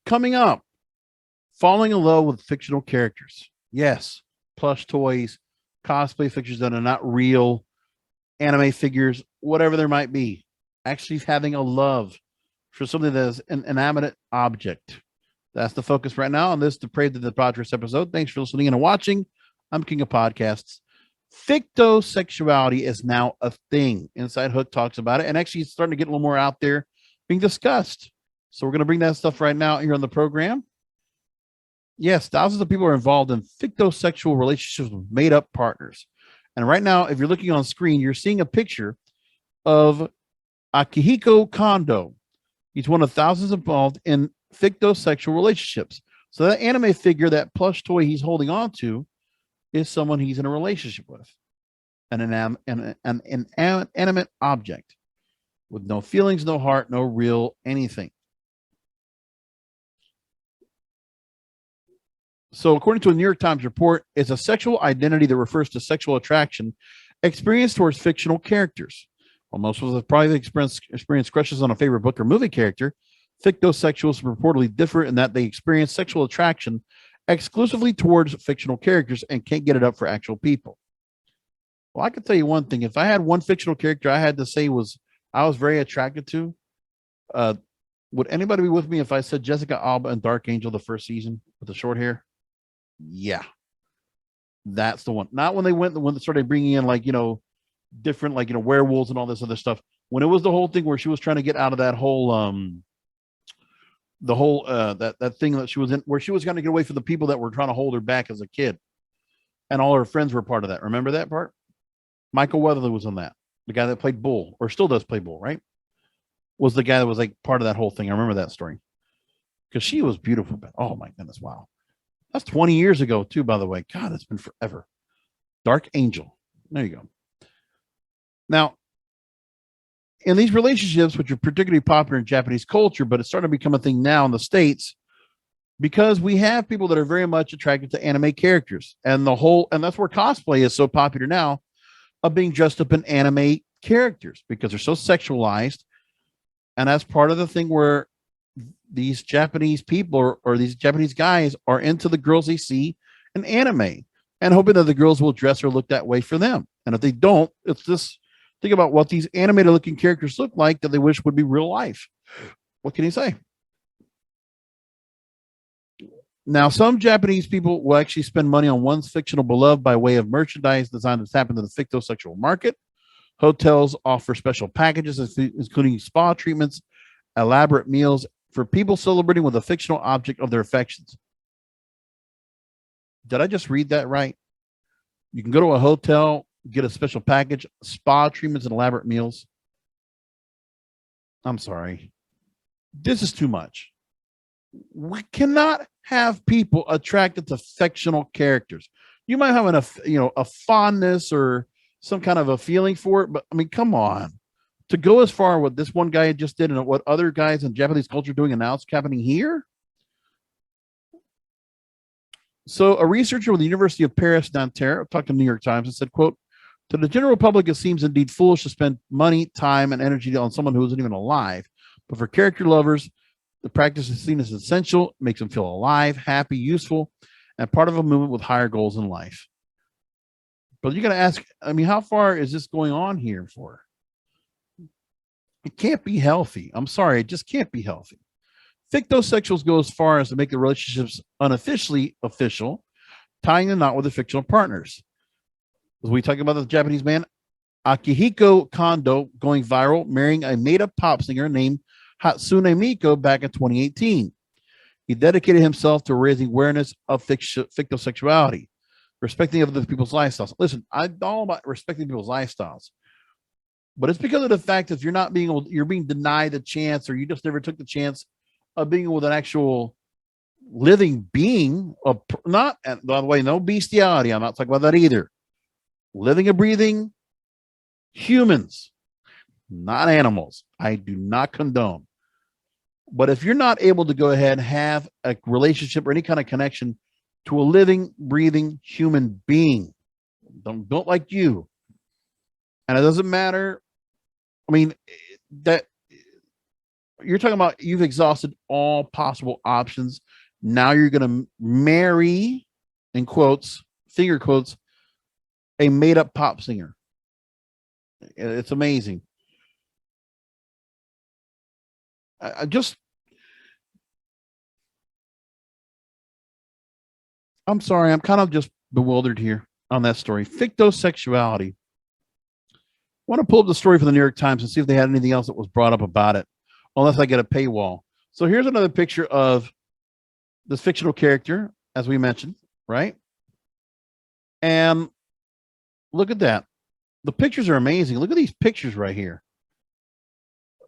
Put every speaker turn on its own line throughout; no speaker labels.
Coming up, falling in love with fictional characters. Yes, plush toys, cosplay figures that are not real, anime figures, whatever there might be. Actually having a love for something that is an inanimate object. That's the focus right now on this Depraved and Debaucherous episode. Thanks for listening and watching. I'm King of Podcasts. Fictosexuality is now a thing. Inside Hook talks about it, and actually it's starting to get a little more out there being discussed. So we're going to bring that stuff right now here on the program. Yes, thousands of people are involved in fictosexual relationships with made-up partners. And right now, if you're looking on screen, you're seeing a picture of Akihiko Kondo. He's one of thousands involved in fictosexual relationships. So that anime figure, that plush toy he's holding on to, is someone he's in a relationship with. An inanimate object with no feelings, no heart, no real anything. So according to a New York Times report, it's a sexual identity that refers to sexual attraction experienced towards fictional characters. While most of us have probably experienced crushes on a favorite book or movie character, fictosexuals reportedly differ in that they experience sexual attraction exclusively towards fictional characters and can't get it up for actual people. Well, I can tell you one thing. If I had one fictional character I had to say I was very attracted to, would anybody be with me if I said Jessica Alba and Dark Angel the first season with the short hair? Yeah, that's the one. Not when they started bringing in different werewolves and all this other stuff. When it was the whole thing where she was trying to get out of that whole that thing that she was in, where she was going to get away from the people that were trying to hold her back as a kid, and all her friends were part of that. Remember that part? Michael Weatherly was on that. The guy that played Bull, or still does play Bull, right? Was the guy that was part of that whole thing. I remember that story because she was beautiful. But oh my goodness, wow. That's 20 years ago, too, by the way. God, it's been forever. Dark Angel. There you go. Now, in these relationships, which are particularly popular in Japanese culture, but it's starting to become a thing now in the States, because we have people that are very much attracted to anime characters. And that's where cosplay is so popular now, of being dressed up in anime characters because they're so sexualized. And that's part of the thing where these Japanese people or these Japanese guys are into the girls they see in anime and hoping that the girls will dress or look that way for them. And if they don't, it's this think about what these animated looking characters look like that they wish would be real life. What can you say? Now, some Japanese people will actually spend money on one's fictional beloved by way of merchandise designed to tap into the fictosexual market. Hotels offer special packages, including spa treatments, elaborate meals for people celebrating with a fictional object of their affections. Did I just read that right? You can go to a hotel, get a special package, spa treatments, and elaborate meals. I'm sorry. This is too much. We cannot have people attracted to fictional characters. You might have a fondness or some kind of a feeling for it, but I mean, come on. To go as far what this one guy just did and what other guys in Japanese culture are doing, and now it's happening here. So a researcher with the University of Paris, Nanterre, talked to the New York Times and said, quote, to the general public, it seems indeed foolish to spend money, time, and energy on someone who isn't even alive. But for character lovers, the practice is seen as essential, makes them feel alive, happy, useful, and part of a movement with higher goals in life. But you got to ask, I mean, how far is this going on here for? It can't be healthy. I'm sorry, it just can't be healthy. Fictosexuals go as far as to make the relationships unofficially official, tying the knot with their fictional partners. As we talk about the Japanese man, Akihiko Kondo going viral, marrying a made-up pop singer named Hatsune Miku back in 2018. He dedicated himself to raising awareness of fictosexuality, respecting other people's lifestyles. Listen, I'm all about respecting people's lifestyles. But it's because of the fact that you're being denied a chance, or you just never took the chance of being with an actual living being. Not, by the way, no bestiality. I'm not talking about that either. Living and breathing humans, not animals. I do not condone. But if you're not able to go ahead and have a relationship or any kind of connection to a living, breathing human being, don't like you, and it doesn't matter. I mean, that You're talking about you've exhausted all possible options. Now you're going to marry, in quotes, finger quotes, a made up pop singer. It's amazing. I just, I'm sorry, I'm kind of just bewildered here on that story. Fictosexuality. I want to pull up the story from the New York Times and see if they had anything else that was brought up about it, unless I get a paywall. So here's another picture of this fictional character, as we mentioned, right? And look at that. The pictures are amazing. Look at these pictures right here.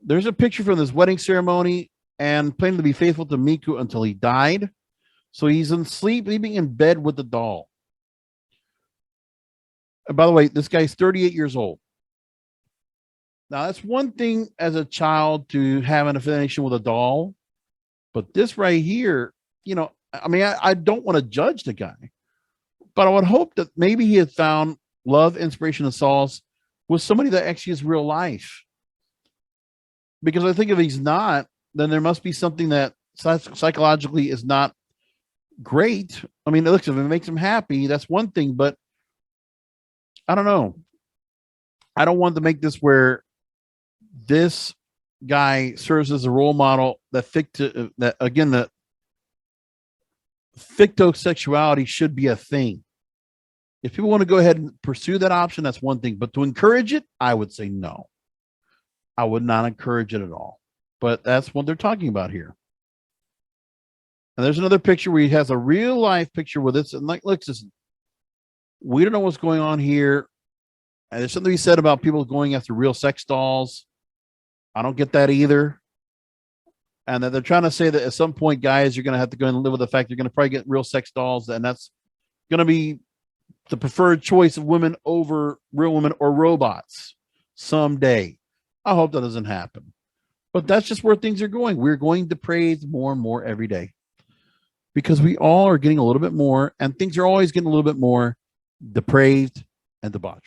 There's a picture from this wedding ceremony and planning to be faithful to Miku until he died. So he's sleeping in bed with the doll. And by the way, this guy's 38 years old. Now, that's one thing as a child to have an affiliation with a doll. But this right here, you know, I mean, I don't want to judge the guy, but I would hope that maybe he had found love, inspiration, and solace with somebody that actually is real life. Because I think if he's not, then there must be something that psychologically is not great. I mean, look, if it makes him happy, that's one thing, but I don't know. I don't want to make this where this guy serves as a role model that that fictosexuality should be a thing. If people want to go ahead and pursue that option, that's one thing. But to encourage it, I would say no. I would not encourage it at all. But that's what they're talking about here. And there's another picture where he has a real life picture with it. And like, look, we don't know what's going on here. And there's something to be said about people going after real sex dolls. I don't get that either. And that they're trying to say that at some point, guys, you're going to have to go and live with the fact you're going to probably get real sex dolls. And that's going to be the preferred choice of women over real women or robots someday. I hope that doesn't happen. But that's just where things are going. We're going depraved more and more every day because we all are getting a little bit more, and things are always getting a little bit more depraved and debaucherous.